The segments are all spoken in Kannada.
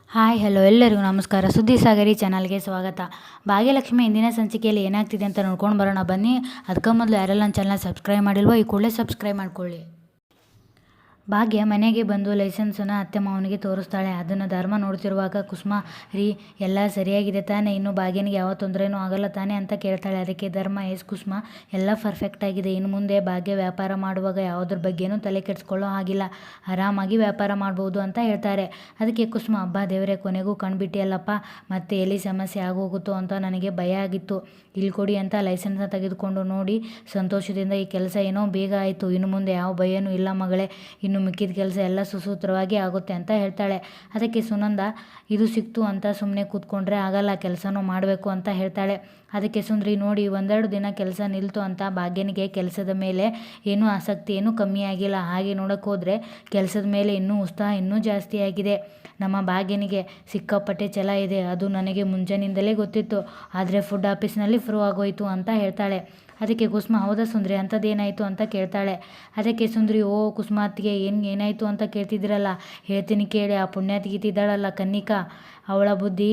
ಹಾಯ್ ಹಲೋ ಎಲ್ಲರಿಗೂ ನಮಸ್ಕಾರ. ಸುದ್ದಿ ಸಾಗರಿ ಚಾನಲ್ಗೆ ಸ್ವಾಗತ. ಭಾಗ್ಯಲಕ್ಷ್ಮಿ ಇಂದಿನ ಸಂಚಿಕೆಯಲ್ಲಿ ಏನಾಗ್ತಿದೆ ಅಂತ ನೋಡ್ಕೊಂಡು ಬರೋಣ ಬನ್ನಿ. ಅದಕ್ಕೆ ಮೊದಲು ಯಾರೆಲ್ಲ ನನ್ನ ಚಾನಲ್ ಸಬ್ಸ್ಕ್ರೈಬ್ ಮಾಡಿಲ್ವೋ ಈ ಕೂಡಲೇ ಸಬ್ಸ್ಕ್ರೈಬ್ ಮಾಡ್ಕೊಳ್ಳಿ. ಭಾಗ್ಯ ಮನೆಗೆ ಬಂದು ಲೈಸೆನ್ಸನ್ನು ಅತ್ತೆ ಮಾವನಿಗೆ ತೋರಿಸ್ತಾಳೆ. ಅದನ್ನು ಧರ್ಮ ನೋಡ್ತಿರುವಾಗ ಕುಸುಮ, ರೀ ಎಲ್ಲ ಸರಿಯಾಗಿದೆ ತಾನೇ, ಇನ್ನು ಭಾಗ್ಯನಿಗೆ ಯಾವ ತೊಂದರೆನೂ ಆಗಲ್ಲ ತಾನೇ ಅಂತ ಕೇಳ್ತಾಳೆ. ಅದಕ್ಕೆ ಧರ್ಮ, ಎಸ್ ಕುಸುಮ, ಎಲ್ಲ ಪರ್ಫೆಕ್ಟ್ ಆಗಿದೆ. ಇನ್ನು ಮುಂದೆ ಭಾಗ್ಯ ವ್ಯಾಪಾರ ಮಾಡುವಾಗ ಯಾವುದ್ರ ಬಗ್ಗೆನೂ ತಲೆ ಕೆಡಿಸ್ಕೊಳ್ಳೋ ಹಾಗಿಲ್ಲ, ಆರಾಮಾಗಿ ವ್ಯಾಪಾರ ಮಾಡ್ಬೋದು ಅಂತ ಹೇಳ್ತಾರೆ. ಅದಕ್ಕೆ ಕುಸುಮ, ಹಬ್ಬ ದೇವರೇ, ಕೊನೆಗೂ ಕಂಡುಬಿಟ್ಟಿಯಲ್ಲಪ್ಪ, ಮತ್ತೆ ಎಲ್ಲಿ ಸಮಸ್ಯೆ ಆಗೋಗುತ್ತೋ ಅಂತ ನನಗೆ ಭಯ ಆಗಿತ್ತು. ಇಲ್ಲಿ ಕೊಡಿ ಅಂತ ಲೈಸೆನ್ಸ್ನ ತೆಗೆದುಕೊಂಡು ನೋಡಿ ಸಂತೋಷದಿಂದ ಈ ಕೆಲಸ ಏನೋ ಬೇಗ ಆಯಿತು. ಇನ್ನು ಮುಂದೆ ಯಾವ ಭಯನೂ ಇಲ್ಲ ಮಗಳೇ, ಇನ್ನು ಮಿಕ್ಕಿದ ಕೆಲಸ ಎಲ್ಲ ಸುಸೂತ್ರವಾಗಿ ಆಗುತ್ತೆ ಅಂತ ಹೇಳ್ತಾಳೆ. ಅದಕ್ಕೆ ಸುನಂದ, ಇದು ಸಿಕ್ತು ಅಂತ ಸುಮ್ಮನೆ ಕೂತ್ಕೊಂಡ್ರೆ ಆಗಲ್ಲ, ಕೆಲಸನೂ ಮಾಡಬೇಕು ಅಂತ ಹೇಳ್ತಾಳೆ. ಅದಕ್ಕೆ ಸುಂದ್ರಿ, ನೋಡಿ ಒಂದೆರಡು ದಿನ ಕೆಲಸ ನಿಲ್ತು ಅಂತ ಭಾಗ್ಯನಿಗೆ ಕೆಲಸದ ಮೇಲೆ ಏನೂ ಆಸಕ್ತಿ ಏನೂ ಕಮ್ಮಿ ಆಗಿಲ್ಲ. ಹಾಗೆ ನೋಡೋಕೆ ಹೋದರೆ ಕೆಲಸದ ಮೇಲೆ ಇನ್ನೂ ಉತ್ಸಾಹ ಇನ್ನೂ ಜಾಸ್ತಿ ಆಗಿದೆ. ನಮ್ಮ ಭಾಗ್ಯನಿಗೆ ಸಿಕ್ಕಾಪಟ್ಟೆ ಛಲ ಇದೆ, ಅದು ನನಗೆ ಮುಂಜಾನಿಂದಲೇ ಗೊತ್ತಿತ್ತು. ಆದರೆ ಫುಡ್ ಆಫೀಸ್ನಲ್ಲಿ ಫ್ರೂ ಆಗೋಯ್ತು ಅಂತ ಹೇಳ್ತಾಳೆ. ಅದಕ್ಕೆ ಕುಸುಮ, ಹೌದಾ ಸುಂದ್ರಿ, ಅಂಥದ್ದೇನಾಯಿತು ಅಂತ ಕೇಳ್ತಾಳೆ. ಅದಕ್ಕೆ ಸುಂದ್ರಿ, ಓ ಕುಸುಮಾತಿಗೆ, ಏನಾಯಿತು ಅಂತ ಕೇಳ್ತಿದ್ದೀರಲ್ಲ, ಹೇಳ್ತೀನಿ ಕೇಳಿ. ಆ ಪುಣ್ಯಾತಿಗಿತ್ತಿದ್ದಾಳಲ್ಲ ಕನ್ನಿಕಾ, ಅವಳ ಬುದ್ಧಿ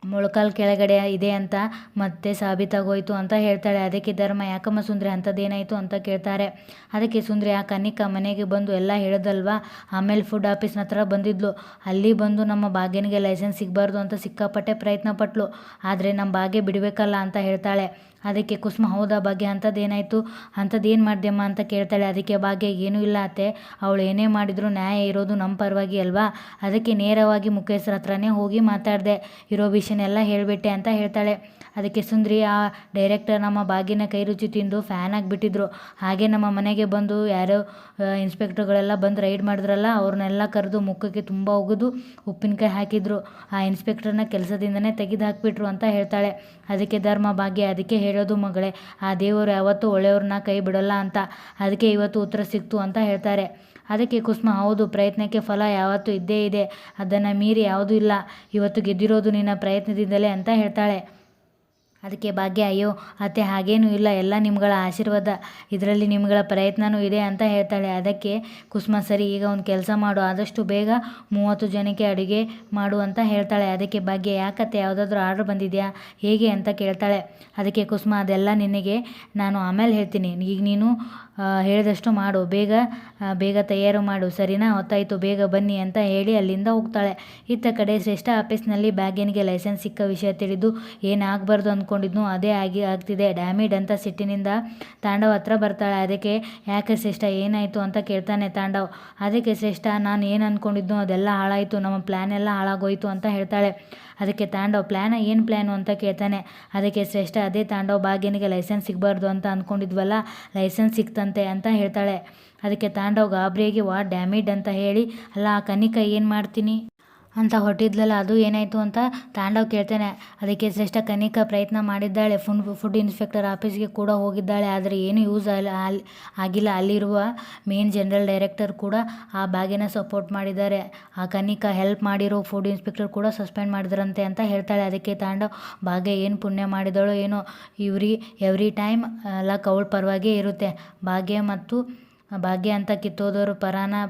ಮೊಳಕಾಲು ಕೆಳಗಡೆ ಇದೆ ಅಂತ ಮತ್ತೆ ಸಾಬೀತಾಗೋಯ್ತು ಅಂತ ಹೇಳ್ತಾಳೆ. ಅದಕ್ಕೆ ಧರ್ಮ, ಯಾಕಮ್ಮ ಸುಂದ್ರಿ, ಅಂಥದ್ದೇನಾಯಿತು ಅಂತ ಕೇಳ್ತಾರೆ. ಅದಕ್ಕೆ ಸುಂದ್ರಿ, ಆ ಕನ್ನಿಕಾ ಮನೆಗೆ ಬಂದು ಎಲ್ಲ ಹೇಳೋದಲ್ವಾ, ಆಮೇಲೆ ಫುಡ್ ಆಫೀಸ್ನ ಹತ್ರ ಬಂದಿದ್ಲು. ಅಲ್ಲಿ ಬಂದು ನಮ್ಮ ಭಾಗ್ಯನಿಗೆ ಲೈಸೆನ್ಸ್ ಸಿಗಬಾರ್ದು ಅಂತ ಸಿಕ್ಕಾಪಟ್ಟೆ ಪ್ರಯತ್ನ ಪಟ್ಲು. ಆದರೆ ನಮ್ಮ ಭಾಗ್ಯ ಬಿಡಬೇಕಲ್ಲ ಅಂತ ಹೇಳ್ತಾಳೆ. ಅದಕ್ಕೆ ಕುಸುಮ, ಹೌದಾ ಭಾಗ್ಯ, ಅಂಥದ್ದೇನಾಯಿತು, ಅಂಥದ್ದೇನು ಮಾಡ್ದೆಮ್ಮ ಅಂತ ಕೇಳ್ತಾಳೆ. ಅದಕ್ಕೆ ಭಾಗ್ಯ, ಏನೂ ಇಲ್ಲ ಅತ್ತೆ, ಅವಳು ಏನೇ ಮಾಡಿದ್ರು ನ್ಯಾಯ ಇರೋದು ನಮ್ಮ ಪರವಾಗಿ ಅಲ್ವಾ, ಅದಕ್ಕೆ ನೇರವಾಗಿ ಮುಖೇಶ್ವರ ಹತ್ರನೇ ಹೋಗಿ ಮಾತಾಡಿದೆ, ಇರೋ ವಿಷಯನೆಲ್ಲ ಹೇಳಿಬಿಟ್ಟೆ ಅಂತ ಹೇಳ್ತಾಳೆ. ಅದಕ್ಕೆ ಸುಂದ್ರಿ, ಆ ಡೈರೆಕ್ಟರ್ ನಮ್ಮ ಭಾಗ್ಯನ ಕೈ ರುಚಿ ತಿಂದು ಫ್ಯಾನ್ ಆಗಿಬಿಟ್ಟಿದ್ರು. ಹಾಗೆ ನಮ್ಮ ಮನೆಗೆ ಬಂದು ಯಾರೋ ಇನ್ಸ್ಪೆಕ್ಟರ್ಗಳೆಲ್ಲ ಬಂದು ರೈಡ್ ಮಾಡಿದ್ರಲ್ಲ, ಅವ್ರನ್ನೆಲ್ಲ ಕರೆದು ಮುಖಕ್ಕೆ ತುಂಬ ಒಗೆದು ಉಪ್ಪಿನಕಾಯಿ ಹಾಕಿದ್ರು. ಆ ಇನ್ಸ್ಪೆಕ್ಟರ್ನ ಕೆಲಸದಿಂದನೇ ತೆಗೆದು ಹಾಕಿಬಿಟ್ರು ಅಂತ ಹೇಳ್ತಾಳೆ. ಅದಕ್ಕೆ ಧರ್ಮ, ಭಾಗ್ಯ, ಅದಕ್ಕೆ ಹೇಳೋದು ಮಗಳೇ, ಆ ದೇವರು ಯಾವತ್ತೂ ಒಳ್ಳೆಯವ್ರನ್ನ ಕೈ ಬಿಡೋಲ್ಲ ಅಂತ, ಅದಕ್ಕೆ ಇವತ್ತು ಉತ್ತರ ಸಿಕ್ತು ಅಂತ ಹೇಳ್ತಾರೆ. ಅದಕ್ಕೆ ಕುಸುಮ, ಹೌದು, ಪ್ರಯತ್ನಕ್ಕೆ ಫಲ ಯಾವತ್ತೂ ಇದ್ದೇ ಇದೆ, ಅದನ್ನು ಮೀರಿ ಯಾವುದೂ ಇಲ್ಲ, ಇವತ್ತು ಗೆದ್ದಿರೋದು ನಿನ್ನ ಪ್ರಯತ್ನದಿಂದಲೇ ಅಂತ ಹೇಳ್ತಾಳೆ. ಅದಕ್ಕೆ ಭಾಗ್ಯ, ಅಯ್ಯೋ ಅತ್ತೆ, ಹಾಗೇನೂ ಇಲ್ಲ, ಎಲ್ಲ ನಿಮ್ಗಳ ಆಶೀರ್ವಾದ, ಇದರಲ್ಲಿ ನಿಮ್ಗಳ ಪ್ರಯತ್ನವೂ ಇದೆ ಅಂತ ಹೇಳ್ತಾಳೆ. ಅದಕ್ಕೆ ಕುಸುಮ, ಸರಿ, ಈಗ ಒಂದು ಕೆಲಸ ಮಾಡು, ಆದಷ್ಟು ಬೇಗ 30 ಜನಕ್ಕೆ ಅಡುಗೆ ಮಾಡು ಅಂತ ಹೇಳ್ತಾಳೆ. ಅದಕ್ಕೆ ಭಾಗ್ಯ, ಯಾಕತ್ತೆ, ಯಾವುದಾದ್ರೂ ಆರ್ಡ್ರ್ ಬಂದಿದೆಯಾ, ಹೇಗೆ ಅಂತ ಕೇಳ್ತಾಳೆ. ಅದಕ್ಕೆ ಕುಸುಮ, ಅದೆಲ್ಲ ನಿನಗೆ ನಾನು ಆಮೇಲೆ ಹೇಳ್ತೀನಿ, ಈಗ ನೀನು ಹೇಳಿದಷ್ಟು ಮಾಡು, ಬೇಗ ತಯಾರು ಮಾಡು, ಸರಿನಾ, ಹೊತ್ತಾಯಿತು, ಬೇಗ ಬನ್ನಿ ಅಂತ ಹೇಳಿ ಅಲ್ಲಿಂದ ಹೋಗ್ತಾಳೆ. ಇತ್ತ ಕಡೆ ಶ್ರೇಷ್ಠ ಆಫೀಸ್ನಲ್ಲಿ ಭಾಗ್ಯನಿಗೆ ಲೈಸೆನ್ಸ್ ಸಿಕ್ಕ ವಿಷಯ ತಿಳಿದು ಏನಾಗಬಾರ್ದು ಅಂದ್ಕೊಂಡಿದ್ನು ಅದೇ ಆಗ್ತಿದೆ, ಡ್ಯಾಮಿಡ್ ಅಂತ ಸಿಟ್ಟಿನಿಂದ ತಾಂಡವ್ ಹತ್ರ ಬರ್ತಾಳೆ. ಅದಕ್ಕೆ ಯಾಕೆ ಶ್ರೇಷ್ಠ, ಏನಾಯಿತು ಅಂತ ಕೇಳ್ತಾನೆ ತಾಂಡವ್. ಅದಕ್ಕೆ ಶ್ರೇಷ್ಠ, ನಾನು ಏನು ಅಂದ್ಕೊಂಡಿದ್ನೋ ಅದೆಲ್ಲ ಹಾಳಾಯಿತು, ನಮ್ಮ ಪ್ಲ್ಯಾನ್ ಎಲ್ಲ ಹಾಳಾಗೋಯ್ತು ಅಂತ ಹೇಳ್ತಾಳೆ. ಅದಕ್ಕೆ ತಾಂಡವ್, ಏನು ಪ್ಲ್ಯಾನು ಅಂತ ಕೇಳ್ತಾನೆ. ಅದಕ್ಕೆ ಶ್ರೇಷ್ಠ, ಅದೇ ತಾಂಡವ್, ಭಾಗ್ಯನಿಗೆ ಲೈಸೆನ್ಸ್ ಸಿಗಬಾರ್ದು ಅಂತ ಅಂದ್ಕೊಂಡಿದ್ವಲ್ಲ, ಲೈಸೆನ್ಸ್ ಸಿಕ್ತಂತೆ ಅಂತ ಹೇಳ್ತಾಳೆ. ಅದಕ್ಕೆ ತಾಂಡವ್ ಗಾಬರಿಯಾಗಿ, ವಾಟ್ ಡ್ಯಾಮಿಡ್ ಅಂತ ಹೇಳಿ, ಅಲ್ಲ ಆ ಕನ್ನಿಕಾ ಏನು ಮಾಡ್ತೀನಿ ಅಂತ ಹೊರಟಿದ್ಲಲ್ಲ, ಅದು ಏನಾಯಿತು ಅಂತ ತಾಂಡವ್ ಕೇಳ್ತಾನೆ. ಅದಕ್ಕೆ ಶ್ರೇಷ್ಠ, ಕನ್ನಿಕಾ ಪ್ರಯತ್ನ ಮಾಡಿದ್ದಾಳೆ, ಫುಡ್ ಇನ್ಸ್ಪೆಕ್ಟರ್ ಆಫೀಸ್ಗೆ ಕೂಡ ಹೋಗಿದ್ದಾಳೆ, ಆದರೆ ಏನೂ ಯೂಸ್ ಆಗಿಲ್ಲ. ಅಲ್ಲಿರುವ ಮೇನ್ ಜನರಲ್ ಡೈರೆಕ್ಟರ್ ಕೂಡ ಆ ಭಾಗ್ಯನ ಸಪೋರ್ಟ್ ಮಾಡಿದ್ದಾರೆ, ಆ ಕನ್ನಿಕಾ ಹೆಲ್ಪ್ ಮಾಡಿರೋ ಫುಡ್ ಇನ್ಸ್ಪೆಕ್ಟರ್ ಕೂಡ ಸಸ್ಪೆಂಡ್ ಮಾಡಿದ್ರಂತೆ ಅಂತ ಹೇಳ್ತಾಳೆ. ಅದಕ್ಕೆ ತಾಂಡವ್, ಭಾಗ್ಯ ಏನು ಪುಣ್ಯ ಮಾಡಿದಳೋ ಏನೋ, ಎವ್ರಿ ಟೈಮ್ ಲಕ್ ಅವಳ ಪರವಾಗೇ ಇರುತ್ತೆ, ಭಾಗ್ಯ ಅಂತ ಕಿತ್ತೋದವರು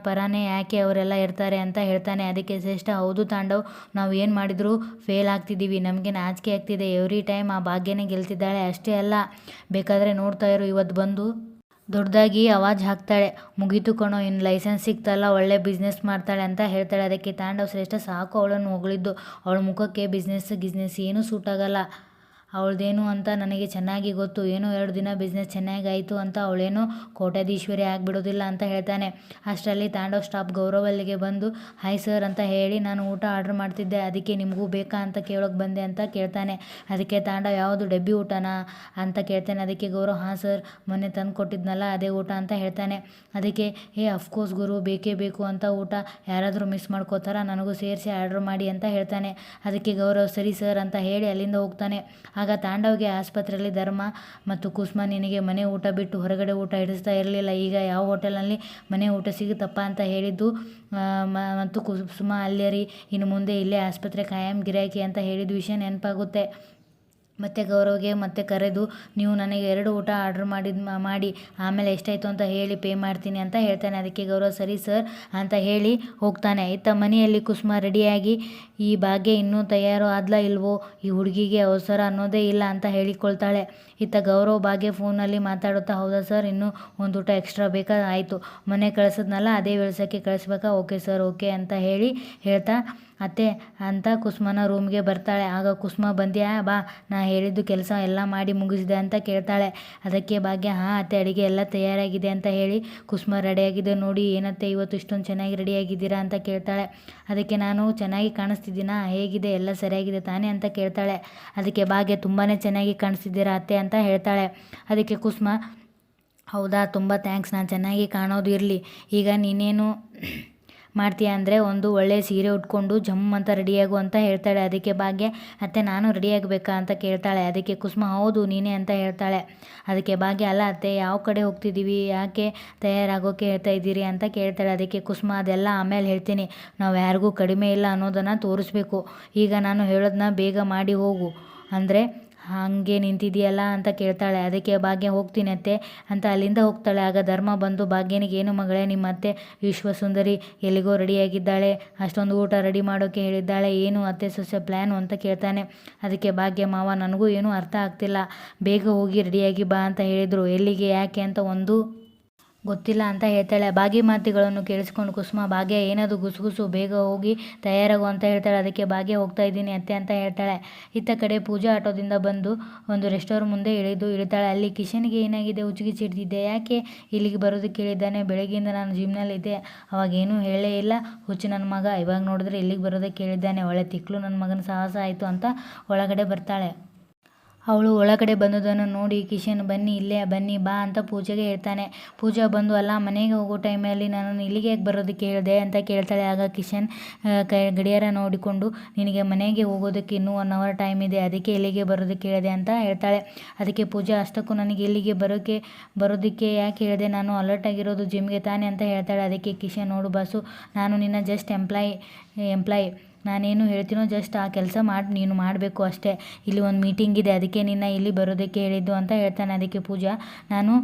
ಪರಾನೇ ಯಾಕೆ ಅವರೆಲ್ಲ ಇರ್ತಾರೆ ಅಂತ ಹೇಳ್ತಾನೆ. ಅದಕ್ಕೆ ಶ್ರೇಷ್ಠ, ಹೌದು ತಾಂಡವ್, ನಾವು ಏನು ಮಾಡಿದರೂ ಫೇಲ್ ಆಗ್ತಿದ್ದೀವಿ, ನಮಗೆ ನಾಚಿಕೆ ಆಗ್ತಿದೆ, ಎವ್ರಿ ಟೈಮ್ ಆ ಭಾಗ್ಯನೇ ಗೆಲ್ತಿದ್ದಾಳೆ, ಅಷ್ಟೇ ಅಲ್ಲ, ಬೇಕಾದರೆ ನೋಡ್ತಾ ಇರು, ಇವತ್ತು ಬಂದು ದೊಡ್ಡದಾಗಿ ಆವಾಜ್ ಹಾಕ್ತಾಳೆ, ಮುಗೀತು ಕಣೋ, ಇನ್ನು ಲೈಸೆನ್ಸ್ ಸಿಕ್ತಲ್ಲ, ಒಳ್ಳೆ ಬಿಸ್ನೆಸ್ ಮಾಡ್ತಾಳೆ ಅಂತ ಹೇಳ್ತಾಳೆ. ಅದಕ್ಕೆ ತಾಂಡವ್, ಶ್ರೇಷ್ಠ ಸಾಕು ಅವಳನ್ನು ಹೊಗಳಿದ್ದು, ಅವಳ ಮುಖಕ್ಕೆ ಬಿಸ್ನೆಸ್ ಏನೂ ಸೂಟ್ ಆಗಲ್ಲ, ಅವಳದೇನು ಅಂತ ನನಗೆ ಚೆನ್ನಾಗಿ ಗೊತ್ತು, ಏನೋ 2 ದಿನ ಬಿಸ್ನೆಸ್ ಚೆನ್ನಾಗಾಯಿತು ಅಂತ ಅವಳೇನೋ ಕೋಟ್ಯಾಧೀಶ್ವರಿ ಆಗಿಬಿಡೋದಿಲ್ಲ ಅಂತ ಹೇಳ್ತಾನೆ. ಅಷ್ಟರಲ್ಲಿ ತಾಂಡವ್ ಸ್ಟಾಫ್ ಗೌರವ್ ಅಲ್ಲಿಗೆ ಬಂದು, ಹಾಯ್ ಸರ್ ಅಂತ ಹೇಳಿ, ನಾನು ಊಟ ಆರ್ಡ್ರ್ ಮಾಡ್ತಿದ್ದೆ, ಅದಕ್ಕೆ ನಿಮಗೂ ಬೇಕಾ ಅಂತ ಕೇಳೋಕೆ ಬಂದೆ ಅಂತ ಕೇಳ್ತಾನೆ. ಅದಕ್ಕೆ ತಾಂಡವ್, ಯಾವುದು ಡಬ್ಬಿ ಊಟನಾ ಅಂತ ಕೇಳ್ತಾನೆ. ಅದಕ್ಕೆ ಗೌರವ್, ಹಾಂ ಸರ್, ಮೊನ್ನೆ ತಂದು ಕೊಟ್ಟಿದ್ನಲ್ಲ ಅದೇ ಊಟ ಅಂತ ಹೇಳ್ತಾನೆ. ಅದಕ್ಕೆ, ಅಫ್ಕೋರ್ಸ್ ಗುರು, ಬೇಕೇ ಬೇಕು ಅಂತ ಊಟ ಯಾರಾದರೂ ಮಿಸ್ ಮಾಡ್ಕೋತಾರ, ನನಗೂ ಸೇರಿಸಿ ಆರ್ಡ್ರ್ ಮಾಡಿ ಅಂತ ಹೇಳ್ತಾನೆ. ಅದಕ್ಕೆ ಗೌರವ್, ಸರಿ ಸರ್ ಅಂತ ಹೇಳಿ ಅಲ್ಲಿಂದ ಹೋಗ್ತಾನೆ. ಆಗ ತಾಂಡವ್ಗೆ ಆಸ್ಪತ್ರೆಯಲ್ಲಿ ಧರ್ಮ ಮತ್ತು ಕುಸುಮ, ನಿನಗೆ ಮನೆ ಊಟ ಬಿಟ್ಟು ಹೊರಗಡೆ ಊಟ ಹಿಡಿಸ್ತಾ ಇರಲಿಲ್ಲ, ಈಗ ಯಾವ ಹೋಟೆಲ್ನಲ್ಲಿ ಮನೆ ಊಟ ಸಿಗುತ್ತಪ್ಪ ಅಂತ ಹೇಳಿದ್ದು, ಮತ್ತು ಕುಸುಮ ಅಲ್ಲೇ ರೀ, ಇನ್ನು ಮುಂದೆ ಇಲ್ಲೇ ಆಸ್ಪತ್ರೆ ಕಾಯಂ ಗಿರಾಕಿ ಅಂತ ಹೇಳಿದ ವಿಷಯ ನೆನಪಾಗುತ್ತೆ. ಮತ್ತು ಗೌರವ್ಗೆ ಮತ್ತೆ ಕರೆದು ನೀವು ನನಗೆ 2 ಊಟ ಆರ್ಡ್ರ್ ಮಾಡಿ ಆಮೇಲೆ ಎಷ್ಟಾಯಿತು ಅಂತ ಹೇಳಿ ಪೇ ಮಾಡ್ತೀನಿ ಅಂತ ಹೇಳ್ತಾನೆ. ಅದಕ್ಕೆ ಗೌರವ್ ಸರಿ ಸರ್ ಅಂತ ಹೇಳಿ ಹೋಗ್ತಾನೆ. ಇತ್ತ ಮನೆಯಲ್ಲಿ ಕುಸುಮ ರೆಡಿಯಾಗಿ ಈ ಭಾಗ್ಯ ಇನ್ನೂ ತಯಾರು ಆದ್ಲಾ ಇಲ್ವೋ, ಈ ಹುಡುಗಿಗೆ ಅವಸರ ಅನ್ನೋದೇ ಇಲ್ಲ ಅಂತ ಹೇಳಿಕೊಳ್ತಾಳೆ. ಇತ್ತ ಗೌರವ್ ಭಾಗ್ಯ ಫೋನಲ್ಲಿ ಮಾತಾಡುತ್ತಾ ಹೌದಾ ಸರ್, ಇನ್ನೂ ಒಂದು ಊಟ ಎಕ್ಸ್ಟ್ರಾ ಬೇಕಾ, ಆಯಿತು ಮನೆ ಕಳಿಸಿದ್ನಲ್ಲ ಅದೇ ವಿಳಾಸಕ್ಕೆ ಕಳಿಸ್ಬೇಕಾ, ಓಕೆ ಸರ್ ಓಕೆ ಅಂತ ಹೇಳ್ತಾ ಅತ್ತೆ ಅಂತ ಕುಸುಮನ ರೂಮ್ಗೆ ಬರ್ತಾಳೆ. ಆಗ ಕುಸುಮ ಬಂದ್ಯಾ ಬಾ, ನಾ ಹೇಳಿದ್ದು ಕೆಲಸ ಎಲ್ಲ ಮಾಡಿ ಮುಗಿಸಿದೆ ಅಂತ ಕೇಳ್ತಾಳೆ. ಅದಕ್ಕೆ ಭಾಗ್ಯ ಹಾಂ ಅತ್ತೆ ಅಡುಗೆ ಎಲ್ಲ ತಯಾರಾಗಿದೆ ಅಂತ ಹೇಳಿ ಕುಸುಮ ರೆಡಿಯಾಗಿದೆ ನೋಡಿ, ಏನತ್ತೆ ಇವತ್ತು ಇಷ್ಟೊಂದು ಚೆನ್ನಾಗಿ ರೆಡಿಯಾಗಿದ್ದೀರಾ ಅಂತ ಕೇಳ್ತಾಳೆ. ಅದಕ್ಕೆ ನಾನು ಚೆನ್ನಾಗಿ ಕಾಣಿಸ್ತಿದ್ದೀನಾ, ಹೇಗಿದೆ ಎಲ್ಲ ಸರಿಯಾಗಿದೆ ತಾನೇ ಅಂತ ಕೇಳ್ತಾಳೆ. ಅದಕ್ಕೆ ಭಾಗ್ಯ ತುಂಬಾ ಚೆನ್ನಾಗಿ ಕಾಣಿಸ್ತಿದ್ದೀರಾ ಅತ್ತೆ ಅಂತ ಹೇಳ್ತಾಳೆ. ಅದಕ್ಕೆ ಕುಸುಮ ಹೌದಾ ತುಂಬ ಥ್ಯಾಂಕ್ಸ್, ನಾನು ಚೆನ್ನಾಗಿ ಕಾಣೋದು ಇರಲಿ, ಈಗ ನೀನೇನು ಮಾಡ್ತೀಯ ಅಂದರೆ ಒಂದು ಒಳ್ಳೆಯ ಸೀರೆ ಉಟ್ಕೊಂಡು ಜಮ್ ಅಂತ ರೆಡಿಯಾಗು ಅಂತ ಹೇಳ್ತಾಳೆ. ಅದಕ್ಕೆ ಭಾಗ್ಯ ಅತ್ತೆ ನಾನು ರೆಡಿಯಾಗಬೇಕಾ ಅಂತ ಕೇಳ್ತಾಳೆ. ಅದಕ್ಕೆ ಕುಸುಮ ಹೌದು ನೀನೇ ಅಂತ ಹೇಳ್ತಾಳೆ. ಅದಕ್ಕೆ ಭಾಗ್ಯ ಅಲ್ಲ ಅತ್ತೆ ಯಾವ ಕಡೆ ಹೋಗ್ತಿದ್ದೀವಿ, ಯಾಕೆ ತಯಾರಾಗೋಕೆ ಹೇಳ್ತಾ ಇದ್ದೀರಿ ಅಂತ ಕೇಳ್ತಾಳೆ. ಅದಕ್ಕೆ ಕುಸುಮ ಅದೆಲ್ಲ ಆಮೇಲೆ ಹೇಳ್ತೀನಿ, ನಾವು ಯಾರಿಗೂ ಕಡಿಮೆ ಇಲ್ಲ ಅನ್ನೋದನ್ನು ತೋರಿಸ್ಬೇಕು, ಈಗ ನಾನು ಹೇಳೋದನ್ನ ಬೇಗ ಮಾಡಿ ಹೋಗು ಅಂದರೆ ಹಾಗೆ ನಿಂತಿದೆಯಲ್ಲ ಅಂತ ಕೇಳ್ತಾಳೆ. ಅದಕ್ಕೆ ಭಾಗ್ಯ ಹೋಗ್ತೀನಿ ಅತ್ತೆ ಅಂತ ಅಲ್ಲಿಂದ ಹೋಗ್ತಾಳೆ. ಆಗ ಧರ್ಮ ಬಂದು ಭಾಗ್ಯನಿಗೆ ಏನು ಮಗಳೇ ನಿಮ್ಮ ಅತ್ತೆ ವಿಶ್ವಸುಂದರಿ ಎಲ್ಲಿಗೋ ರೆಡಿಯಾಗಿದ್ದಾಳೆ, ಅಷ್ಟೊಂದು ಊಟ ರೆಡಿ ಮಾಡೋಕ್ಕೆ ಹೇಳಿದ್ದಾಳೆ, ಏನು ಅತ್ತೆ ಸೊಸೆ ಪ್ಲ್ಯಾನು ಅಂತ ಕೇಳ್ತಾನೆ. ಅದಕ್ಕೆ ಭಾಗ್ಯ ಮಾವ ನನಗೂ ಏನೂ ಅರ್ಥ ಆಗ್ತಿಲ್ಲ, ಬೇಗ ಹೋಗಿ ರೆಡಿಯಾಗಿ ಬಾ ಅಂತ ಹೇಳಿದರು, ಎಲ್ಲಿಗೆ ಯಾಕೆ ಅಂತ ಒಂದು ಗೊತ್ತಿಲ್ಲ ಅಂತ ಹೇಳ್ತಾಳೆ. ಭಾಗ್ಯ ಮಾತುಗಳನ್ನು ಕೇಳಿಸ್ಕೊಂಡು ಕುಸುಮ ಭಾಗ್ಯ ಏನದು ಗುಸುಗುಸು, ಬೇಗ ಹೋಗಿ ತಯಾರಾಗು ಅಂತ ಹೇಳ್ತಾಳೆ. ಅದಕ್ಕೆ ಭಾಗ್ಯ ಹೋಗ್ತಾ ಇದ್ದೀನಿ ಅತ್ತೆ ಅಂತ ಹೇಳ್ತಾಳೆ. ಇತ್ತ ಕಡೆ ಪೂಜಾ ಆಟೋದಿಂದ ಬಂದು ಒಂದು ರೆಸ್ಟೋರೆಂಟ್ ಮುಂದೆ ಇಳಿತಾಳೆ. ಅಲ್ಲಿ ಕಿಶನ್ಗೆ ಏನಾಗಿದೆ, ಹುಚ್ಚುಗಿಚ್ಚು ಹಿಡಿದಿದ್ದೆ, ಯಾಕೆ ಇಲ್ಲಿಗೆ ಬರೋದಕ್ಕೆ ಹೇಳಿದ್ದಾನೆ, ಬೆಳಗ್ಗೆಯಿಂದ ನಾನು ಜಿಮ್ನಲ್ಲಿದ್ದೆ, ಅವಾಗೇನೂ ಹೇಳೇ ಇಲ್ಲ, ಹುಚ್ಚು ನನ್ನ ಮಗ, ಇವಾಗ ನೋಡಿದ್ರೆ ಇಲ್ಲಿಗೆ ಬರೋದಕ್ಕೆ ಹೇಳಿದ್ದಾನೆ, ಒಳ್ಳೆ ತಿಕ್ಲು ನನ್ನ ಮಗನ ಸಾಹಸ ಆಯಿತು ಅಂತ ಒಳಗಡೆ ಬರ್ತಾಳೆ. ಅವಳು ಒಳಗಡೆ ಬಂದುದನ್ನು ನೋಡಿ ಕಿಶನ್ ಬನ್ನಿ ಇಲ್ಲೇ ಬನ್ನಿ ಬಾ ಅಂತ ಪೂಜೆಗೆ ಹೇಳ್ತಾನೆ. ಪೂಜಾ ಬಂದು ಅಲ್ಲ ಮನೆಗೆ ಹೋಗೋ ಟೈಮಲ್ಲಿ ನಾನು ಇಲ್ಲಿಗೆ ಯಾಕೆ ಬರೋದಕ್ಕೆ ಹೇಳಿದೆ ಅಂತ ಕೇಳ್ತಾಳೆ. ಆಗ ಕಿಶನ್ ಗಡಿಯಾರ ನೋಡಿಕೊಂಡು ನಿನಗೆ ಮನೆಗೆ ಹೋಗೋದಕ್ಕೆ ಇನ್ನೂ 1 hour ಟೈಮ್ ಇದೆ, ಅದಕ್ಕೆ ಇಲ್ಲಿಗೆ ಬರೋದಕ್ಕೆ ಹೇಳಿದೆ ಅಂತ ಹೇಳ್ತಾಳೆ. ಅದಕ್ಕೆ ಪೂಜಾ ಅಷ್ಟಕ್ಕೂ ನನಗೆ ಇಲ್ಲಿಗೆ ಬರೋದಕ್ಕೆ ಯಾಕೆ ಹೇಳಿದೆ, ನಾನು ಅಲರ್ಟ್ ಆಗಿರೋದು ಜಿಮ್ಗೆ ತಾನೆ ಅಂತ ಹೇಳ್ತಾಳೆ. ಅದಕ್ಕೆ ಕಿಶನ್ ನೋಡು ಬಾಸು, ನಾನು ನಿನ್ನ ಜಸ್ಟ್ ಎಂಪ್ಲಾಯ್, ನಾನೇನು ಹೇಳ್ತೀನೋ ಜಸ್ಟ್ ಆ ಕೆಲಸ ಮಾಡಿ ನೀನು ಮಾಡಬೇಕು ಅಷ್ಟೇ, ಇಲ್ಲಿ ಒಂದು ಮೀಟಿಂಗ್ ಇದೆ ಅದಕ್ಕೆ ನಿನ್ನ ಇಲ್ಲಿ ಬರೋದಕ್ಕೆ ಹೇಳಿದ್ದು ಅಂತ ಹೇಳ್ತಾನೆ. ಅದಕ್ಕೆ ಪೂಜಾ ನಾನು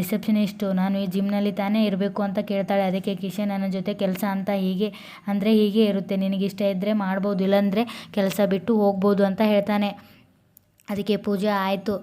ರಿಸೆಪ್ಷನಿಸ್ಟು, ನಾನು ಈ ಜಿಮ್ನಲ್ಲಿ ತಾನೇ ಇರಬೇಕು ಅಂತ ಕೇಳ್ತಾಳೆ. ಅದಕ್ಕೆ ಕಿಶನ್ ನನ್ನ ಜೊತೆ ಕೆಲಸ ಅಂತ ಹೀಗೆ ಇರುತ್ತೆ, ನಿನಗಿಷ್ಟ ಇದ್ದರೆ ಮಾಡ್ಬೋದು, ಇಲ್ಲಾಂದರೆ ಕೆಲಸ ಬಿಟ್ಟು ಹೋಗ್ಬೋದು ಅಂತ ಹೇಳ್ತಾನೆ. ಅದಕ್ಕೆ ಪೂಜಾ ಆಯಿತು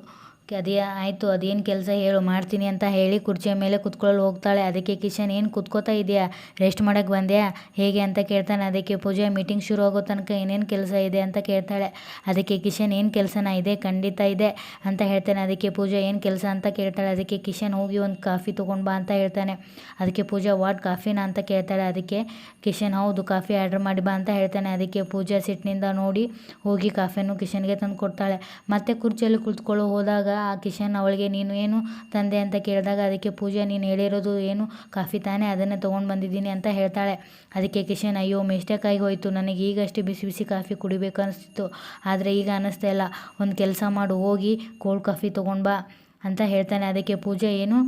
ಅದೇನು ಕೆಲಸ ಹೇಳು ಮಾಡ್ತೀನಿ ಅಂತ ಹೇಳಿ ಕುರ್ಚಿಯ ಮೇಲೆ ಕುತ್ಕೊಳ್ಳಲು ಹೋಗ್ತಾಳೆ. ಅದಕ್ಕೆ ಕಿಶನ್ ಏನು ಕುತ್ಕೋತಾ ಇದೆಯಾ, ರೆಸ್ಟ್ ಮಾಡೋಕ್ಕೆ ಬಂದ್ಯಾ ಹೇಗೆ ಅಂತ ಕೇಳ್ತಾನೆ. ಅದಕ್ಕೆ ಪೂಜಾ ಮೀಟಿಂಗ್ ಶುರು ಆಗೋ ತನಕ ಏನೇನು ಕೆಲಸ ಇದೆ ಅಂತ ಕೇಳ್ತಾಳೆ. ಅದಕ್ಕೆ ಕಿಶನ್ ಏನು ಕೆಲಸನ ಇದೆ, ಖಂಡಿತ ಇದೆ ಅಂತ ಹೇಳ್ತಾನೆ. ಅದಕ್ಕೆ ಪೂಜಾ ಏನು ಕೆಲಸ ಅಂತ ಕೇಳ್ತಾಳೆ. ಅದಕ್ಕೆ ಕಿಶನ್ ಹೋಗಿ ಒಂದು ಕಾಫಿ ತೊಗೊಂಡು ಬಾ ಅಂತ ಹೇಳ್ತಾನೆ. ಅದಕ್ಕೆ ಪೂಜಾ ವಾಟ್ ಕಾಫಿನಾ ಅಂತ ಕೇಳ್ತಾಳೆ. ಅದಕ್ಕೆ ಕಿಶನ್ ಹೌದು ಕಾಫಿ ಆರ್ಡರ್ ಮಾಡಿ ಬಾ ಅಂತ ಹೇಳ್ತಾನೆ. ಅದಕ್ಕೆ ಪೂಜಾ ಸಿಟ್ಟಿನಿಂದ ನೋಡಿ ಹೋಗಿ ಕಾಫಿಯನ್ನು ಕಿಶನ್ಗೆ ತಂದು ಕೊಡ್ತಾಳೆ. ಮತ್ತೆ ಕುರ್ಚಿಯಲ್ಲಿ ಕುಳಿತುಕೊಳ್ಳೋ ಹೋದಾಗ ಆ ಕಿಶನ್ ಅವಳಿಗೆ ನೀನು ಏನು ತಂದೆ ಅಂತ ಕೇಳಿದಾಗ ಅದಕ್ಕೆ ಪೂಜಾ ನೀನು ಹೇಳಿರೋದು ಏನು ಕಾಫಿ ತಾನೇ, ಅದನ್ನೇ ತೊಗೊಂಡು ಬಂದಿದ್ದೀನಿ ಅಂತ ಹೇಳ್ತಾಳೆ. ಅದಕ್ಕೆ ಕಿಶನ್ ಅಯ್ಯೋ ಮಿಸ್ಟೇಕ್ ಆಗಿ ಹೋಯಿತು, ನನಗೆ ಈಗಷ್ಟೇ ಬಿಸಿ ಬಿಸಿ ಕಾಫಿ ಕುಡಿಬೇಕು ಅನಿಸ್ತಿತ್ತು, ಆದರೆ ಈಗ ಅನ್ನಿಸ್ತಾ ಇಲ್ಲ, ಒಂದು ಕೆಲಸ ಮಾಡು ಹೋಗಿ ಕೋಲ್ಡ್ ಕಾಫಿ ತೊಗೊಂಡು ಬಾ ಅಂತ ಹೇಳ್ತಾನೆ. ಅದಕ್ಕೆ ಪೂಜಾ ಏನು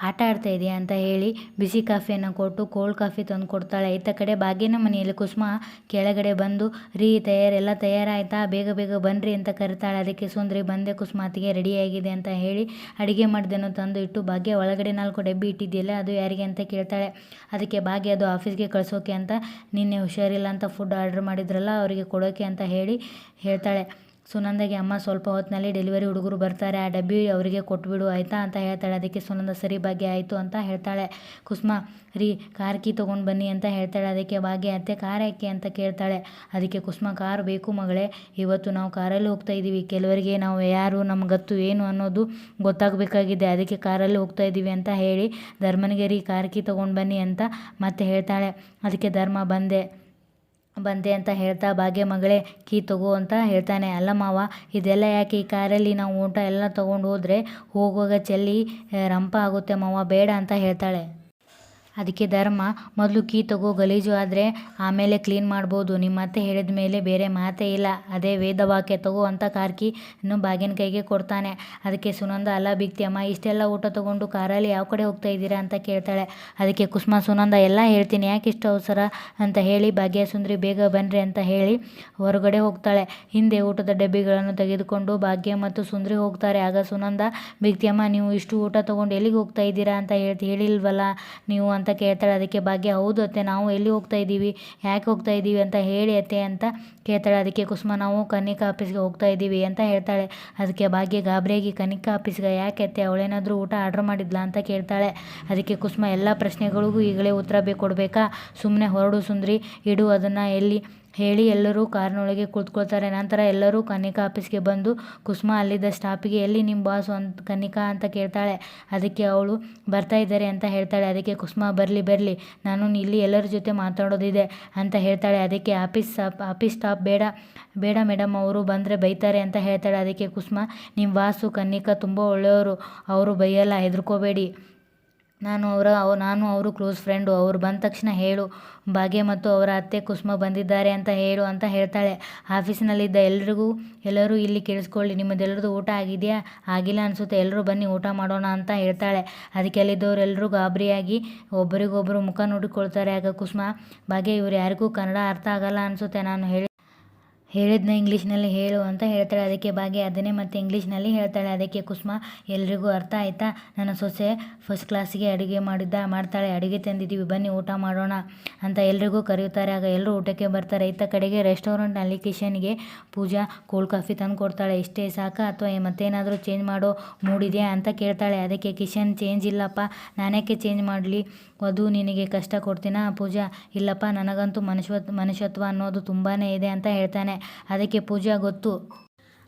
ಆಟ ಆಡ್ತಾ ಇದೆಯಾ ಅಂತ ಹೇಳಿ ಬಿಸಿ ಕಾಫಿಯನ್ನು ಕೊಟ್ಟು ಕೋಲ್ಡ್ ಕಾಫಿ ತಂದು ಕೊಡ್ತಾಳೆ. ಇತ್ತ ಕಡೆ ಭಾಗ್ಯನ ಮನೆಯಲ್ಲಿ ಕುಸುಮ ಕೆಳಗಡೆ ಬಂದು ರೀ ಎಲ್ಲ ತಯಾರಾಯ್ತಾ, ಬೇಗ ಬೇಗ ಬನ್ನಿರಿ ಅಂತ ಕರಿತಾಳೆ. ಅದಕ್ಕೆ ಸುಂದರಿ ಬಂದೆ ಕುಸುಮಾತಿಗೆ ರೆಡಿಯಾಗಿದೆ ಅಂತ ಹೇಳಿ ಅಡುಗೆ ಮಾಡಿದೆನ್ನು ತಂದು ಇಟ್ಟು ಭಾಗ್ಯ ಒಳಗಡೆ 4 ಡಬ್ಬಿ ಇಟ್ಟಿದೆಯಲ್ಲ ಅದು ಯಾರಿಗೆ ಅಂತ ಕೇಳ್ತಾಳೆ. ಅದಕ್ಕೆ ಭಾಗ್ಯ ಅದು ಆಫೀಸ್ಗೆ ಕಳಿಸೋಕೆ ಅಂತ, ನಿನ್ನೆ ಹುಷಾರಿಲ್ಲ ಅಂತ ಫುಡ್ ಆರ್ಡರ್ ಮಾಡಿದ್ರಲ್ಲ ಅವರಿಗೆ ಕೊಡೋಕೆ ಅಂತ ಹೇಳ್ತಾಳೆ. ಸುನಂದಗೆ ಅಮ್ಮ ಸ್ವಲ್ಪ ಹೊತ್ತಿನಲ್ಲಿ ಡೆಲಿವರಿ ಹುಡುಗರು ಬರ್ತಾರೆ, ಆ ಡಬ್ಬಿ ಅವರಿಗೆ ಕೊಟ್ಬಿಡು ಆಯಿತಾ ಅಂತ ಹೇಳ್ತಾಳೆ. ಅದಕ್ಕೆ ಸುನಂದ ಸರಿ ಭಾಗ್ಯ ಆಯಿತು ಅಂತ ಹೇಳ್ತಾಳೆ. ಕುಸುಮ ರೀ ಕಾರ್ ಕೀ ತೊಗೊಂಡು ಬನ್ನಿ ಅಂತ ಹೇಳ್ತಾಳೆ. ಅದಕ್ಕೆ ಭಾಗ್ಯ ಅತ್ತೆ ಕಾರ್ ಯಾಕೆ ಅಂತ ಕೇಳ್ತಾಳೆ. ಅದಕ್ಕೆ ಕುಸುಮ ಕಾರ್ ಬೇಕು ಮಗಳೇ, ಇವತ್ತು ನಾವು ಕಾರಲ್ಲಿ ಹೋಗ್ತಾ ಇದ್ದೀವಿ, ಕೆಲವರಿಗೆ ನಾವು ಯಾರು ನಮ್ಮ ಗತ್ತು ಏನು ಅನ್ನೋದು ಗೊತ್ತಾಗಬೇಕಾಗಿದೆ, ಅದಕ್ಕೆ ಕಾರಲ್ಲಿ ಹೋಗ್ತಾ ಇದ್ದೀವಿ ಅಂತ ಹೇಳಿ ಧರ್ಮನಿಗೆ ರೀ ಕಾರ್ ಕೀ ತೊಗೊಂಡು ಬನ್ನಿ ಅಂತ ಮತ್ತೆ ಹೇಳ್ತಾಳೆ. ಅದಕ್ಕೆ ಧರ್ಮ ಬಂದೆ ಅಂತ ಹೇಳ್ತಾ ಭಾಗ್ಯ ಮಗಳೇ ಕೀ ತಗೋ ಅಂತ ಹೇಳ್ತಾನೆ. ಅಲ್ಲ ಮಾವ ಇದೆಲ್ಲ ಯಾಕೆ, ಈ ಕಾರಲ್ಲಿ ನಾವು ಊಟ ಎಲ್ಲ ತೊಗೊಂಡು ಹೋದರೆ ಹೋಗುವಾಗ ಚೆಲ್ಲಿ ರಂಪ ಆಗುತ್ತೆ ಮಾವ, ಬೇಡ ಅಂತ ಹೇಳ್ತಾಳೆ. ಅದಕ್ಕೆ ಧರ್ಮ, ಮೊದಲು ಕೀ ತಗೋ, ಗಲೀಜು ಆದರೆ ಆಮೇಲೆ ಕ್ಲೀನ್ ಮಾಡ್ಬೋದು. ನಿಮ್ಮ ಅತ್ತೆ ಹೇಳಿದ ಮೇಲೆ ಬೇರೆ ಮಾತೇ ಇಲ್ಲ, ಅದೇ ವೇದವಾಕ್ಯ, ತಗೋ ಅಂತ ಕಾರ್ಕಿ ಭಾಗ್ಯನ ಕೈಗೆ ಕೊಡ್ತಾನೆ. ಅದಕ್ಕೆ ಸುನಂದ, ಅಲ್ಲ ಬಿಗ್ತಿ ಅಮ್ಮ, ಇಷ್ಟೆಲ್ಲ ಊಟ ತಗೊಂಡು ಕಾರಲ್ಲಿ ಯಾವ ಕಡೆ ಹೋಗ್ತಾ ಇದ್ದೀರಾ ಅಂತ ಕೇಳ್ತಾಳೆ. ಅದಕ್ಕೆ ಕುಸುಮ, ಸುನಂದ ಎಲ್ಲ ಹೇಳ್ತೀನಿ, ಯಾಕೆ ಇಷ್ಟು ಅವಸರ ಅಂತ ಹೇಳಿ ಭಾಗ್ಯ ಸುಂದ್ರಿ ಬೇಗ ಬನ್ರಿ ಅಂತ ಹೇಳಿ ಹೊರಗಡೆ ಹೋಗ್ತಾಳೆ. ಹಿಂದೆ ಊಟದ ಡಬ್ಬಿಗಳನ್ನು ತೆಗೆದುಕೊಂಡು ಭಾಗ್ಯ ಮತ್ತು ಸುಂದ್ರಿ ಹೋಗ್ತಾರೆ. ಆಗ ಸುನಂದ, ಬಿಗ್ತಿ ಅಮ್ಮ, ನೀವು ಇಷ್ಟು ಊಟ ತಗೊಂಡು ಎಲ್ಲಿಗೆ ಹೋಗ್ತಾ ಇದ್ದೀರಾ ಅಂತ ಹೇಳಿಲ್ವಲ್ಲ ನೀವು ಅಂತ ಕೇಳ್ತಾಳೆ. ಅದಕ್ಕೆ ಭಾಗ್ಯ, ಹೌದು ಅತ್ತೆ, ನಾವು ಎಲ್ಲಿ ಹೋಗ್ತಾ ಇದ್ದೀವಿ, ಯಾಕೆ ಹೋಗ್ತಾ ಇದ್ದೀವಿ ಅಂತ ಹೇಳಿ ಅತ್ತೆ ಅಂತ ಕೇಳ್ತಾಳೆ. ಅದಕ್ಕೆ ಕುಸುಮ, ನಾವು ಕನ್ನಿಕಾ ಆಫೀಸ್ಗೆ ಹೋಗ್ತಾ ಇದ್ದೀವಿ ಅಂತ ಹೇಳ್ತಾಳೆ. ಅದಕ್ಕೆ ಭಾಗ್ಯ ಗಾಬರಿಯಾಗಿ, ಕನ್ನಿಕಾ ಆಫೀಸ್ಗೆ ಯಾಕೆ ಅತ್ತೆ, ಅವಳೇನಾದರೂ ಊಟ ಆರ್ಡ್ರ್ ಮಾಡಿದ್ಲಾ ಅಂತ ಕೇಳ್ತಾಳೆ. ಅದಕ್ಕೆ ಕುಸುಮ, ಎಲ್ಲ ಪ್ರಶ್ನೆಗಳಿಗೂ ಈಗಲೇ ಉತ್ತರ ಕೊಡಬೇಕಾ, ಸುಮ್ಮನೆ ಹೊರಡು ಸುಂದ್ರಿ, ಇಡು ಅದನ್ನು ಎಲ್ಲಿ ಹೇಳಿ ಎಲ್ಲರೂ ಕಾರಿನೊಳಗೆ ಕುಳಿತುಕೊಳ್ತಾರೆ. ನಂತರ ಎಲ್ಲರೂ ಕನ್ನಿಕಾ ಆಫೀಸ್ಗೆ ಬಂದು ಕುಸುಮ ಅಲ್ಲಿದ್ದ ಸ್ಟಾಪಿಗೆ, ಎಲ್ಲಿ ನಿಮ್ಮ ಬಾಸು ಅಂತ ಕನ್ನಿಕಾ ಅಂತ ಕೇಳ್ತಾಳೆ. ಅದಕ್ಕೆ ಅವಳು ಬರ್ತಾ ಇದ್ದಾರೆ ಅಂತ ಹೇಳ್ತಾಳೆ. ಅದಕ್ಕೆ ಕುಸುಮ, ಬರಲಿ, ನಾನು ಇಲ್ಲಿ ಎಲ್ಲರ ಜೊತೆ ಮಾತಾಡೋದಿದೆ ಅಂತ ಹೇಳ್ತಾಳೆ. ಅದಕ್ಕೆ ಆಫೀಸ್ ಸ್ಟಾಪ್ ಬೇಡ ಮೇಡಮ್, ಅವರು ಬಂದರೆ ಬೈತಾರೆ ಅಂತ ಹೇಳ್ತಾಳೆ. ಅದಕ್ಕೆ ಕುಸುಮ, ನಿಮ್ಮ ಬಾಸು ಕನ್ನಿಕಾ ತುಂಬ ಒಳ್ಳೆಯವರು, ಅವರು ಬೈಯಲ್ಲ, ಹೆದರ್ಕೋಬೇಡಿ, ನಾನು ಅವರು ಕ್ಲೋಸ್ ಫ್ರೆಂಡು, ಅವರು ಬಂದ ತಕ್ಷಣ ಹೇಳು, ಭಾಗ್ಯ ಮತ್ತು ಅವರ ಅತ್ತೆ ಕುಸುಮ ಬಂದಿದ್ದಾರೆ ಅಂತ ಹೇಳು ಅಂತ ಹೇಳ್ತಾಳೆ. ಆಫೀಸಿನಲ್ಲಿದ್ದ ಎಲ್ಲರೂ ಇಲ್ಲಿ ಕೇಳಿಸ್ಕೊಳ್ಳಿ, ನಿಮ್ಮದೆಲ್ಲರದು ಊಟ ಆಗಿದೆಯಾ, ಆಗಿಲ್ಲ ಅನಿಸುತ್ತೆ, ಎಲ್ಲರೂ ಬನ್ನಿ ಊಟ ಮಾಡೋಣ ಅಂತ ಹೇಳ್ತಾಳೆ. ಅದಕ್ಕೆ ಅಲ್ಲಿದ್ದವರೆಲ್ಲರೂ ಗಾಬರಿಯಾಗಿ ಒಬ್ಬರಿಗೊಬ್ಬರು ಮುಖ ನೋಡಿಕೊಳ್ತಾರೆ. ಆಗ ಕುಸುಮ, ಭಾಗ್ಯ, ಇವರು ಯಾರಿಗೂ ಕನ್ನಡ ಅರ್ಥ ಆಗಲ್ಲ ಅನಿಸುತ್ತೆ, ನಾನು ಹೇಳಿದ್ನ ಇಂಗ್ಲೀಷ್ನಲ್ಲಿ ಹೇಳು ಅಂತ ಹೇಳ್ತಾಳೆ. ಅದಕ್ಕೆ ಭಾಗ್ಯ ಅದನ್ನೇ ಮತ್ತೆ ಇಂಗ್ಲೀಷ್ನಲ್ಲಿ ಹೇಳ್ತಾಳೆ. ಅದಕ್ಕೆ ಕುಸುಮ, ಎಲ್ರಿಗೂ ಅರ್ಥ ಆಯ್ತಾ, ನನ್ನ ಸೊಸೆ ಫಸ್ಟ್ ಕ್ಲಾಸಿಗೆ ಅಡುಗೆ ಮಾಡ್ತಾಳೆ, ಅಡುಗೆ ತಂದಿದ್ದೀವಿ, ಬನ್ನಿ ಊಟ ಮಾಡೋಣ ಅಂತ ಎಲ್ರಿಗೂ ಕರೆಯುತ್ತಾರೆ. ಆಗ ಎಲ್ಲರೂ ಊಟಕ್ಕೆ ಬರ್ತಾರೆ. ಇತ್ತ ಕಡೆಗೆ ರೆಸ್ಟೋರೆಂಟ್ನಲ್ಲಿ ಕಿಶನ್ಗೆ ಪೂಜಾ ಕೋಲ್ಡ್ ಕಾಫಿ ತಂದು ಕೊಡ್ತಾಳೆ. ಇಷ್ಟೇ ಸಾಕಾ ಅಥವಾ ಮತ್ತೇನಾದರೂ ಚೇಂಜ್ ಮಾಡೋ ಮೂಡಿದೆಯಾ ಅಂತ ಕೇಳ್ತಾಳೆ. ಅದಕ್ಕೆ ಕಿಶನ್, ಚೇಂಜ್ ಇಲ್ಲಪ್ಪ, ನಾನ್ಯಾಕೆ ಚೇಂಜ್ ಮಾಡಲಿ, ವಧು ನಿನಗೆ ಕಷ್ಟ ಕೊಡ್ತೀನಾ ಪೂಜಾ, ಇಲ್ಲಪ್ಪ, ನನಗಂತೂ ಮನುಷ್ಯತ್ವ ಅನ್ನೋದು ತುಂಬಾ ಇದೆ ಅಂತ ಹೇಳ್ತಾನೆ. ಅದಕ್ಕೆ ಪೂಜಾ, ಗೊತ್ತು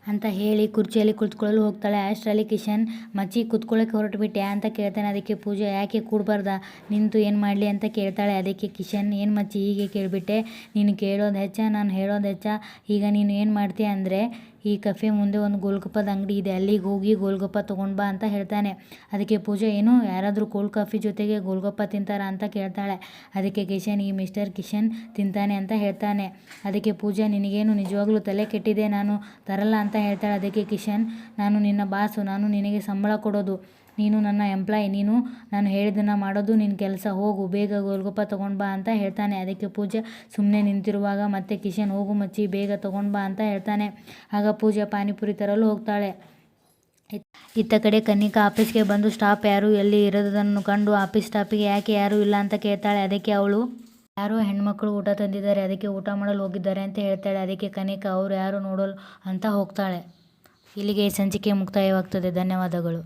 ಅಂತ ಹೇಳಿ ಕುರ್ಚಿಯಲ್ಲಿ ಕುಳಿತುಕೊಳ್ಳಲು ಹೋಗ್ತಾಳೆ. ಅಷ್ಟರಲ್ಲಿ ಕಿಶನ್, ಮಚ್ಚಿ ಕೂತ್ಕೊಳ್ಳೋಕೆ ಹೊರಟುಬಿಟ್ಯಾ ಅಂತ ಕೇಳ್ತಾನೆ. ಅದಕ್ಕೆ ಪೂಜಾ, ಯಾಕೆ ಕೂಡಬಾರ್ದಾ, ನಿಂತು ಏನು ಮಾಡಲಿ ಅಂತ ಕೇಳ್ತಾಳೆ. ಅದಕ್ಕೆ ಕಿಶನ್, ಏನು ಮಚ್ಚಿ ಹೀಗೆ ಕೇಳಿಬಿಟ್ಟೆ, ನೀನು ಕೇಳೋದು ಹೆಚ್ಚ, ನಾನು ಹೇಳೋದು ಹೆಚ್ಚ, ಈಗ ನೀನು ಏನು ಮಾಡ್ತೀಯ ಅಂದರೆ, ಈ ಕೆಫೆ ಮುಂದೆ ಒಂದು ಗೋಲ್ಗಪ್ಪದ ಅಂಗಡಿ ಇದೆ, ಅಲ್ಲಿಗೆ ಹೋಗಿ ಗೋಲ್ಗಪ್ಪ ತೊಗೊಂಡು ಬಾ ಅಂತ ಹೇಳ್ತಾನೆ. ಅದಕ್ಕೆ ಪೂಜಾ, ಏನು, ಯಾರಾದರೂ ಕೋಲ್ಡ್ ಕಾಫಿ ಜೊತೆಗೆ ಗೋಲ್ಗಪ್ಪ ತಿಂತಾರಾ ಅಂತ ಕೇಳ್ತಾಳೆ. ಅದಕ್ಕೆ ಕಿಶನ್, ಈ ಮಿಸ್ಟರ್ ಕಿಶನ್ ತಿಂತಾನೆ ಅಂತ ಹೇಳ್ತಾನೆ. ಅದಕ್ಕೆ ಪೂಜಾ, ನಿನಗೇನು ನಿಜವಾಗ್ಲೂ ತಲೆ ಕೆಟ್ಟಿದೆ, ನಾನು ತರಲ್ಲ ಅಂತ ಹೇಳ್ತಾಳೆ. ಅದಕ್ಕೆ ಕಿಶನ್, ನಾನು ನಿನ್ನ ಬಾಸು, ನಾನು ನಿನಗೆ ಸಂಬಳ ಕೊಡೋದು, ನೀನು ನನ್ನ ಎಂಪ್ಲಾಯ್, ನೀನು ನಾನು ಹೇಳಿದ್ದನ್ನು ಮಾಡೋದು ನಿನ್ನ ಕೆಲಸ, ಹೋಗು ಬೇಗ ಗೋಲ್ಗಪ್ಪ ತೊಗೊಂಡು ಬಾ ಅಂತ ಹೇಳ್ತಾನೆ. ಅದಕ್ಕೆ ಪೂಜಾ ಸುಮ್ಮನೆ ನಿಂತಿರುವಾಗ ಮತ್ತೆ ಕಿಶನ್, ಹೋಗು ಮಚ್ಚಿ ಬೇಗ ತೊಗೊಂಡು ಬಾ ಅಂತ ಹೇಳ್ತಾನೆ. ಆಗ ಪೂಜಾ ಪಾನಿಪುರಿ ತರಲು ಹೋಗ್ತಾಳೆ. ಇತ್ತ ಕಡೆ ಕನ್ನಿಕಾ ಆಫೀಸ್ಗೆ ಬಂದು ಸ್ಟಾಫ್ ಯಾರೂ ಎಲ್ಲಿ ಇರೋದನ್ನು ಕಂಡು ಆಫೀಸ್ ಸ್ಟಾಫಿಗೆ ಯಾಕೆ ಯಾರೂ ಇಲ್ಲ ಅಂತ ಕೇಳ್ತಾಳೆ. ಅದಕ್ಕೆ ಅವಳು, ಯಾರೋ ಹೆಣ್ಮಕ್ಳು ಊಟ ತಂದಿದ್ದಾರೆ, ಅದಕ್ಕೆ ಊಟ ಮಾಡಲು ಹೋಗಿದ್ದಾರೆ ಅಂತ ಹೇಳ್ತಾಳೆ. ಅದಕ್ಕೆ ಕನ್ನಿಕಾ, ಅವ್ರು ಯಾರು ನೋಡಲು ಅಂತ ಹೋಗ್ತಾಳೆ. ಇಲ್ಲಿಗೆ ಈ ಸಂಚಿಕೆ ಮುಕ್ತಾಯವಾಗ್ತದೆ. ಧನ್ಯವಾದಗಳು.